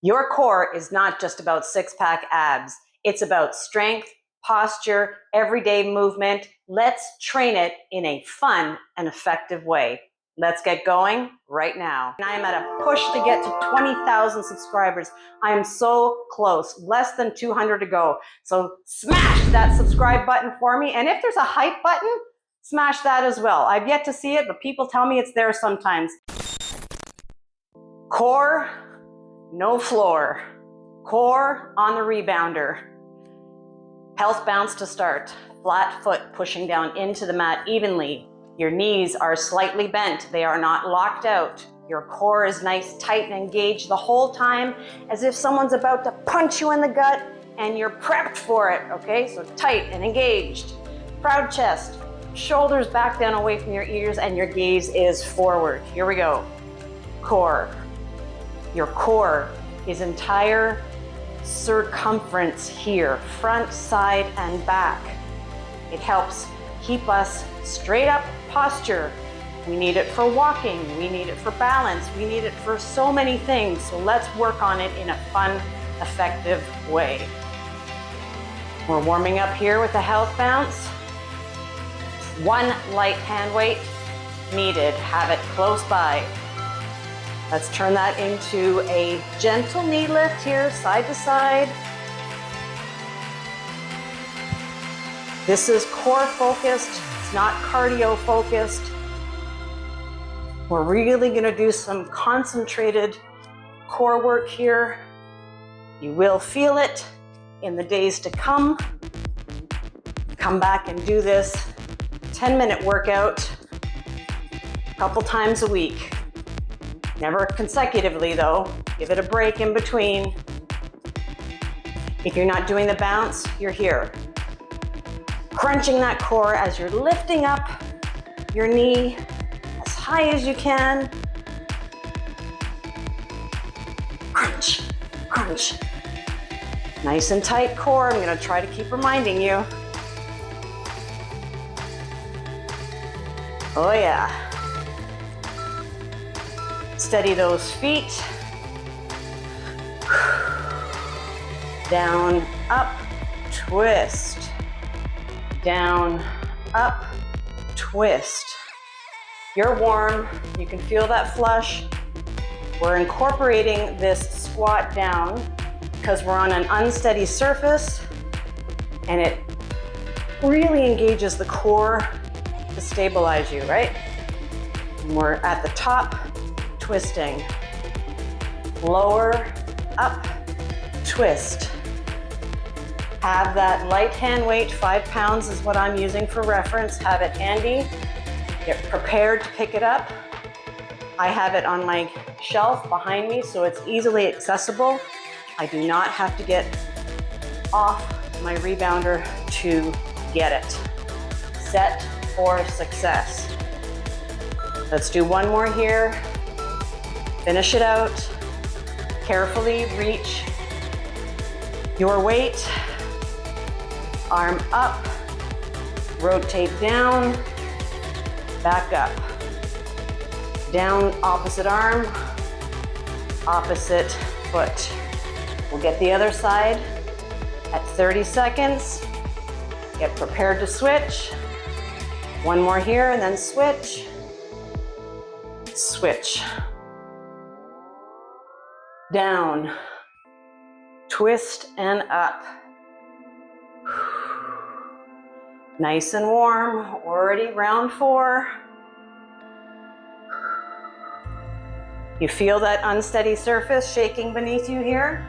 Your core is not just about six-pack abs. It's about strength, posture, everyday movement. Let's train it in a fun and effective way. Let's get going right now. I am at a push to get to 20,000 subscribers. I am so close, less than 200 to go. So smash that subscribe button for me. And if there's a hype button, smash that as well. I've yet to see it, but people tell me it's there sometimes. Core, no floor. Core on the rebounder. Health bounce to start. Flat foot pushing down into the mat evenly. Your knees are slightly bent. They are not locked out. Your core is nice, tight, and engaged the whole time, as if someone's about to punch you in the gut and you're prepped for it, okay? So tight and engaged. Proud chest. Shoulders back down away from your ears and your gaze is forward. Here we go. Core. Your core is entire circumference here, front, side, and back. It helps keep us straight up posture. We need it for walking, we need it for balance, we need it for so many things. So let's work on it in a fun, effective way. We're warming up here with a health bounce. One light hand weight needed. Have it close by. Let's turn that into a gentle knee lift here, side to side. This is core focused, it's not cardio focused. We're really gonna do some concentrated core work here. You will feel it in the days to come. Come back and do this 10-minute workout a couple times a week. Never consecutively though, give it a break in between. If you're not doing the bounce, you're here. Crunching that core as you're lifting up your knee as high as you can. Crunch, crunch. Nice and tight core. I'm gonna try to keep reminding you. Oh yeah. Steady those feet. Down, up, twist. Down, up, twist. You're warm, you can feel that flush. We're incorporating this squat down because we're on an unsteady surface and it really engages the core to stabilize you, right? And we're at the top, twisting. Lower, up, twist. Have that light hand weight, 5 pounds is what I'm using for reference. Have it handy. Get prepared to pick it up. I have it on my shelf behind me, so it's easily accessible. I do not have to get off my rebounder to get it. Set for success. Let's do one more here. Finish it out. Carefully reach your weight. Arm up, rotate down, back up. Down, opposite arm, opposite foot. We'll get the other side at 30 seconds. Get prepared to switch. One more here and then switch. Switch. Down, twist and up. Nice and warm, already round 4. You feel that unsteady surface shaking beneath you here?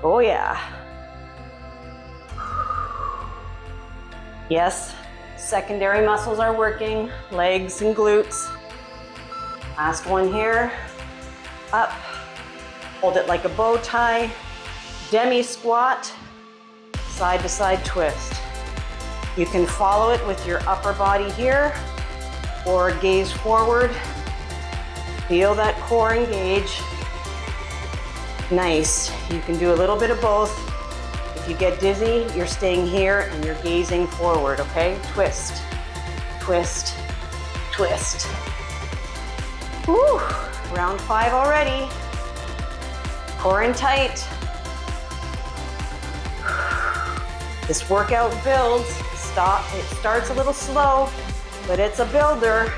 Oh yeah. Yes, secondary muscles are working, legs and glutes. Last one here, up. Hold it like a bow tie, demi squat, side to side twist. You can follow it with your upper body here or gaze forward. Feel that core engage. Nice. You can do a little bit of both. If you get dizzy, you're staying here and you're gazing forward, okay? Twist, twist, twist. Woo! Round 5 already. Core in tight. This workout builds. It starts a little slow, but it's a builder.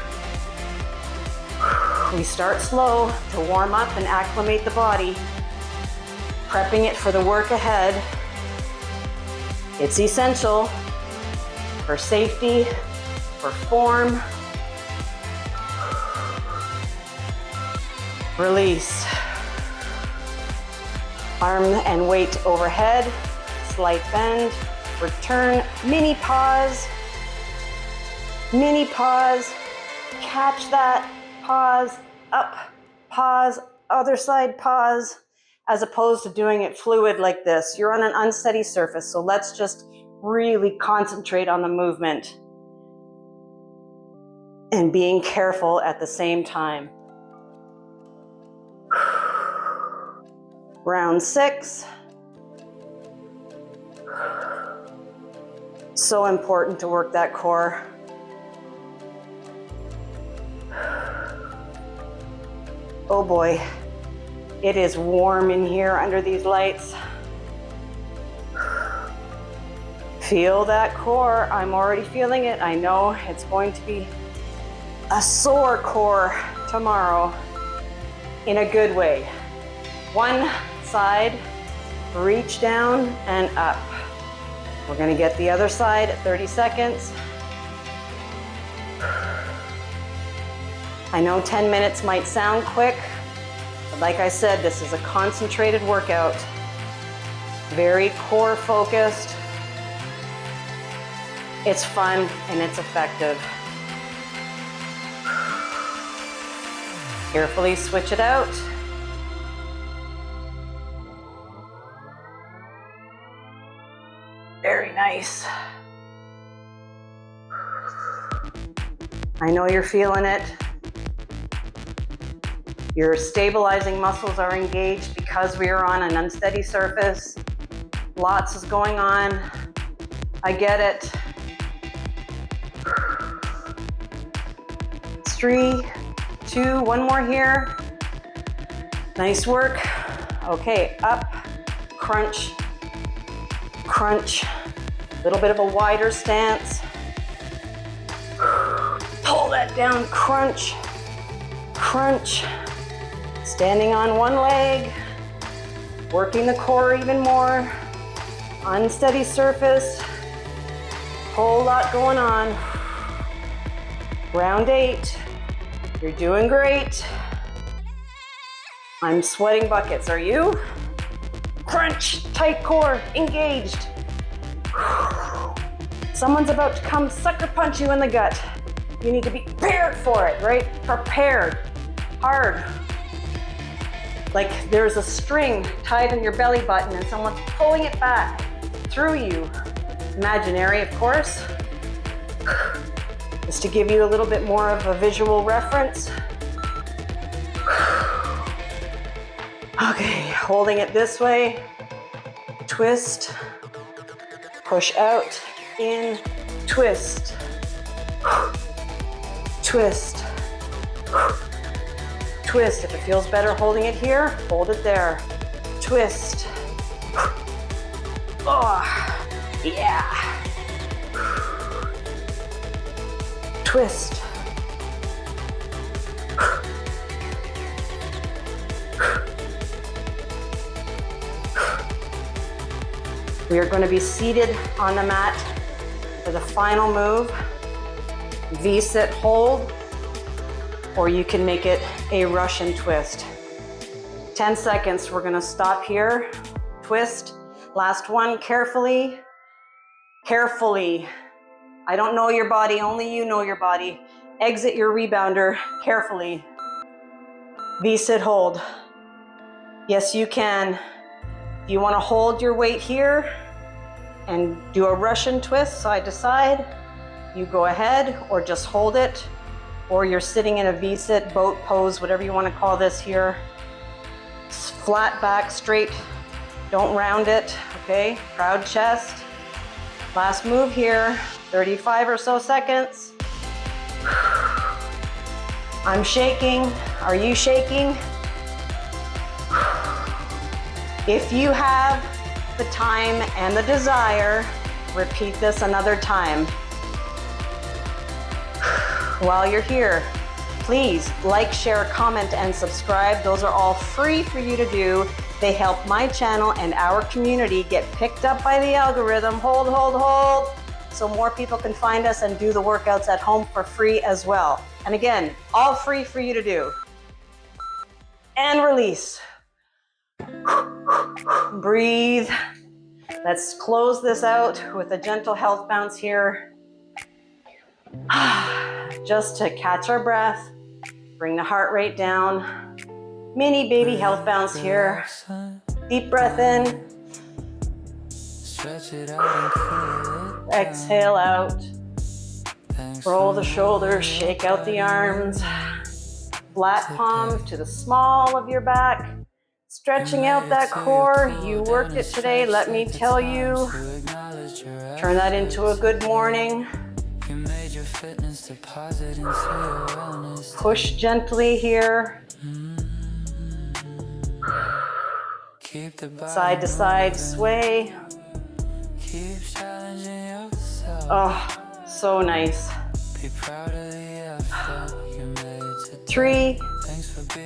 We start slow to warm up and acclimate the body, prepping it for the work ahead. It's essential for safety, for form. Release. Arm and weight overhead, slight bend, return, mini pause, catch that, pause, up, pause, other side, pause, as opposed to doing it fluid like this. You're on an unsteady surface, so let's just really concentrate on the movement and being careful at the same time. Round 6. So important to work that core. Oh boy, it is warm in here under these lights. Feel that core. I'm already feeling it. I know it's going to be a sore core tomorrow in a good way. One side, reach down and up. We're going to get the other side at 30 seconds. I know 10 minutes might sound quick, but like I said, this is a concentrated workout. Very core focused. It's fun and it's effective. Carefully switch it out. Very nice. I know you're feeling it. Your stabilizing muscles are engaged because we are on an unsteady surface. Lots is going on. I get it. 3, 2, one more here. Nice work. Okay, up, crunch, crunch. A little bit of a wider stance. Pull that down, crunch, crunch. Standing on one leg, working the core even more. Unsteady surface, whole lot going on. Round 8, you're doing great. I'm sweating buckets, are you? Crunch, tight core, engaged. Someone's about to come sucker punch you in the gut. You need to be prepared for it, right? Prepared, hard. Like there's a string tied in your belly button and someone's pulling it back through you. Imaginary, of course. Just to give you a little bit more of a visual reference. Okay, holding it this way. Twist, push out, in, twist, twist, twist. If it feels better holding it here, hold it there. Twist. Oh, yeah. Twist. We are going to be seated on the mat for the final move. V-sit hold, or you can make it a Russian twist. 10 seconds, we're gonna stop here, twist. Last one, carefully, carefully. I don't know your body, only you know your body. Exit your rebounder carefully. V-sit hold. Yes, you can. You wanna hold your weight here and do a Russian twist side to side, you go ahead, or just hold it, or you're sitting in a V-sit, boat pose, whatever you want to call this here. Flat back, straight, don't round it, okay? Proud chest. Last move here, 35 or so seconds. I'm shaking, are you shaking? If you have the time and the desire, repeat this another time. While you're here, please like, share, comment, and subscribe. Those are all free for you to do. They help my channel and our community get picked up by the algorithm. Hold. So more people can find us and do the workouts at home for free as well. And again, all free for you to do. And release. Breathe. Let's close this out with a gentle health bounce here. Just to catch our breath, bring the heart rate down. Mini baby health bounce here. Deep breath in. Exhale out. Roll the shoulders, shake out the arms. Flat palms to the small of your back. Stretching out that core. You worked it today, let me tell you. Turn that into a good morning. Push gently here. Side to side sway. Oh, so nice. 3,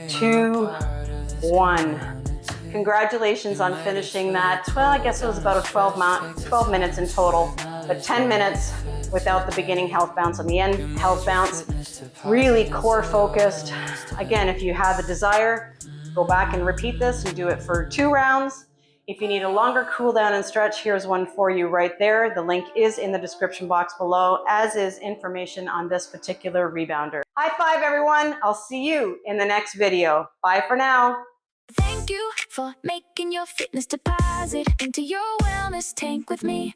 2, 1. Congratulations on finishing that. Well, I guess it was about a 12 minutes in total, but 10 minutes without the beginning health bounce and the end health bounce. Really core focused. Again, if you have a desire, go back and repeat this and do it for 2 rounds. If you need a longer cool down and stretch, here's one for you right there. The link is in the description box below, as is information on this particular rebounder. High five, everyone. I'll see you in the next video. Bye for now. Thank you for making your fitness deposit into your wellness tank with me.